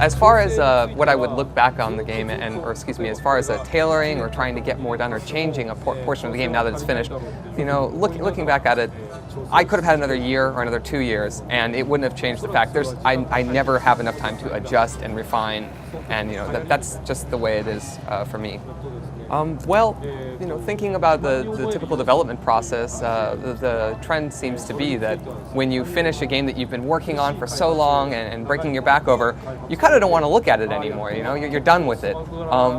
As far as what I would look back on the game, as far as tailoring or trying to get more done or changing a portion of the game now that it's finished, looking back at it, I could have had another year or another 2 years, and it wouldn't have changed the fact I never have enough time to adjust and refine, and that's just the way it is for me. Thinking about the typical development process, the trend seems to be that when you finish a game that you've been working on for so long and breaking your back over, you kind of don't want to look at it anymore. You're done with it.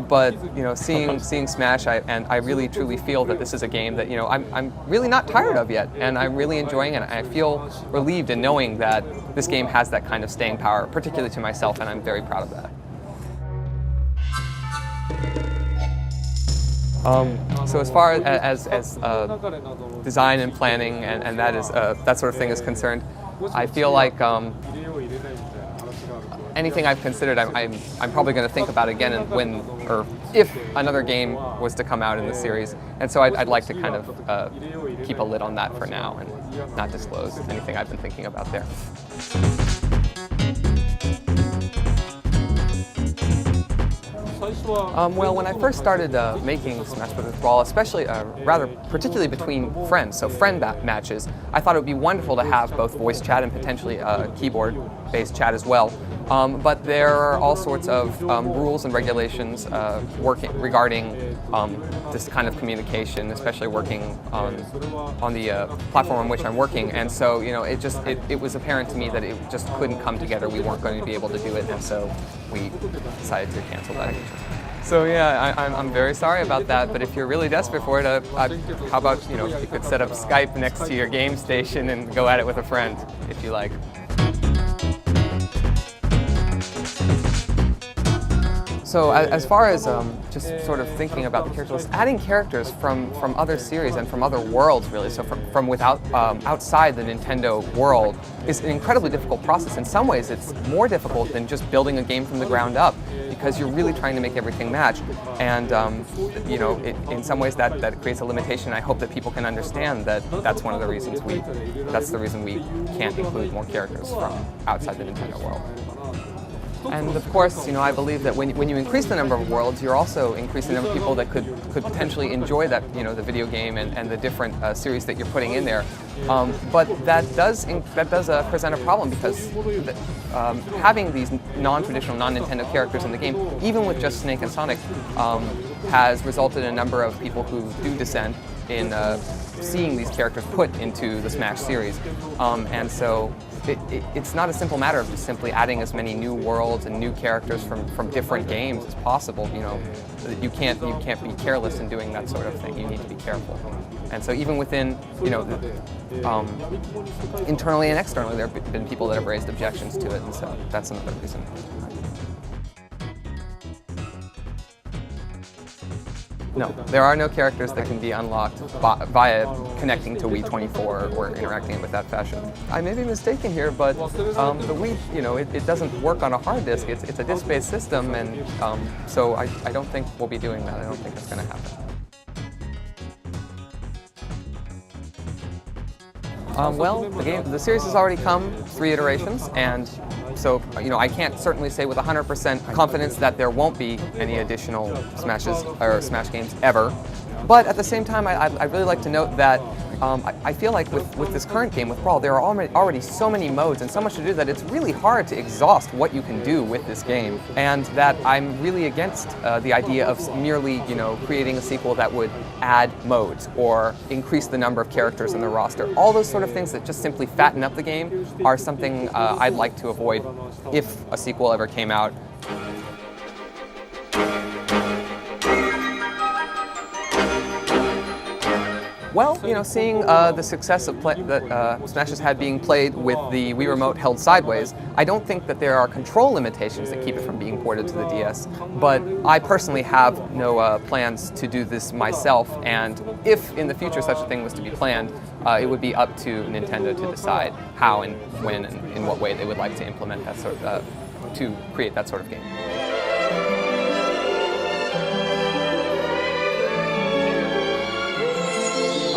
But seeing Smash, I really truly feel that this is a game that I'm really not tired of yet, and I'm really enjoying it. I feel relieved in knowing that this game has that kind of staying power, particularly to myself, and I'm very proud of that. So as far as design and planning and that sort of thing is concerned, I feel like anything I've considered, I'm probably going to think about again or if another game was to come out in the series, and so I'd like to kind of keep a lid on that for now and not disclose anything I've been thinking about there. Well, when I first started making Smash Bros. Brawl, especially, particularly between friends, so friend matches, I thought it would be wonderful to have both voice chat and potentially keyboard-based chat as well. But there are all sorts of rules and regulations regarding this kind of communication, especially working on the platform on which I'm working. And so, it was apparent to me that it just couldn't come together. We weren't going to be able to do it, and so we decided to cancel that. So yeah, I'm very sorry about that, but if you're really desperate for it, how about you could set up Skype next to your game station and go at it with a friend, if you like. So as far as just sort of thinking about the characters, adding characters from other series and from other worlds, really, so from outside the Nintendo world, is an incredibly difficult process. In some ways, it's more difficult than just building a game from the ground up, because you're really trying to make everything match. And in some ways that creates a limitation. I hope that people can understand that that's one of the reasons we can't include more characters from outside the Nintendo world. And of course, I believe that when you increase the number of worlds, you're also increasing the number of people that could potentially enjoy that, the video game and the different series that you're putting in there. But that does present a problem, because having these non-traditional, non-Nintendo characters in the game, even with just Snake and Sonic, has resulted in a number of people who do dissent in seeing these characters put into the Smash series. And so it's not a simple matter of just simply adding as many new worlds and new characters from different games as possible. You can't be careless in doing that sort of thing. You need to be careful. And so even within, internally and externally, there have been people that have raised objections to it, and so that's another reason. No, there are no characters that can be unlocked via connecting to Wii 24 or interacting with that fashion. I may be mistaken here, but the Wii, it doesn't work on a hard disk. It's a disk-based system, and so I don't think we'll be doing that. I don't think it's going to happen. Well, the series has already come 3 iterations, and so I can't certainly say with 100% confidence that there won't be any additional Smashes or Smash games ever. But at the same time, I'd really like to note that I feel like with this current game, with Brawl, there are already so many modes and so much to do that it's really hard to exhaust what you can do with this game, and that I'm really against the idea of merely creating a sequel that would add modes or increase the number of characters in the roster. All those sort of things that just simply fatten up the game are something I'd like to avoid if a sequel ever came out. Well, seeing the success that Smash has had being played with the Wii Remote held sideways, I don't think that there are control limitations that keep it from being ported to the DS. But I personally have no plans to do this myself, and if in the future such a thing was to be planned, it would be up to Nintendo to decide how and when and in what way they would like to implement that sort of, to create that sort of game.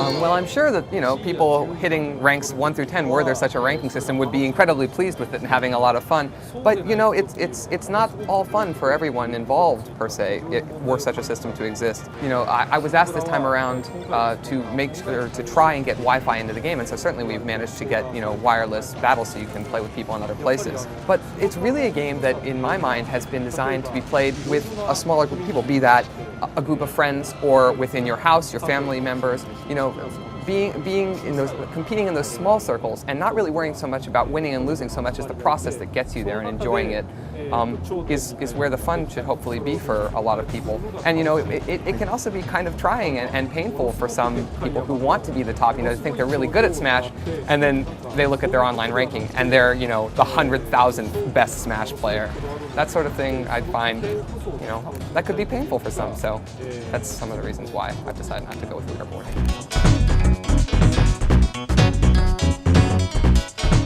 Well, I'm sure that people hitting ranks 1 through 10, were there such a ranking system, would be incredibly pleased with it and having a lot of fun. But it's not all fun for everyone involved per se. Were such a system to exist. I was asked this time around to try and get Wi-Fi into the game, and so certainly we've managed to get wireless battles so you can play with people in other places. But it's really a game that, in my mind, has been designed to be played with a smaller group of people, be that a group of friends or within your house, your family members. Competing in those small circles and not really worrying so much about winning and losing so much as the process that gets you there and enjoying it is where the fun should hopefully be for a lot of people. And it can also be kind of trying and painful for some people who want to be the top, think they're really good at Smash, and then they look at their online ranking and they're the 100,000th best Smash player. That sort of thing I find that could be painful for some, so that's some of the reasons why I've decided not to go with leaderboard.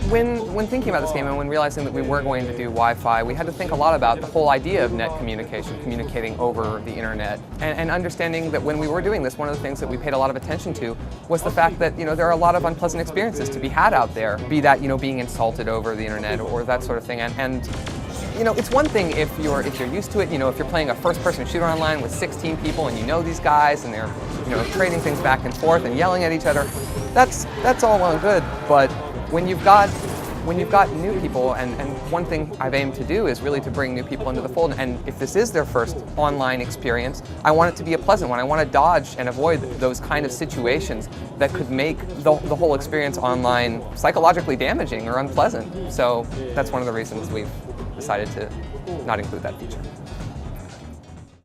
When thinking about this game and when realizing that we were going to do Wi-Fi, we had to think a lot about the whole idea of net communication, communicating over the internet, and understanding that when we were doing this, one of the things that we paid a lot of attention to was the fact that there are a lot of unpleasant experiences to be had out there, be that being insulted over the internet or that sort of thing, and it's one thing if you're used to it, if you're playing a first-person shooter online with 16 people and these guys and they're trading things back and forth and yelling at each other, that's all well and good. But when you've got new people, and one thing I've aimed to do is really to bring new people into the fold, and if this is their first online experience, I want it to be a pleasant one. I want to dodge and avoid those kind of situations that could make the whole experience online psychologically damaging or unpleasant. So that's one of the reasons we've decided to not include that feature.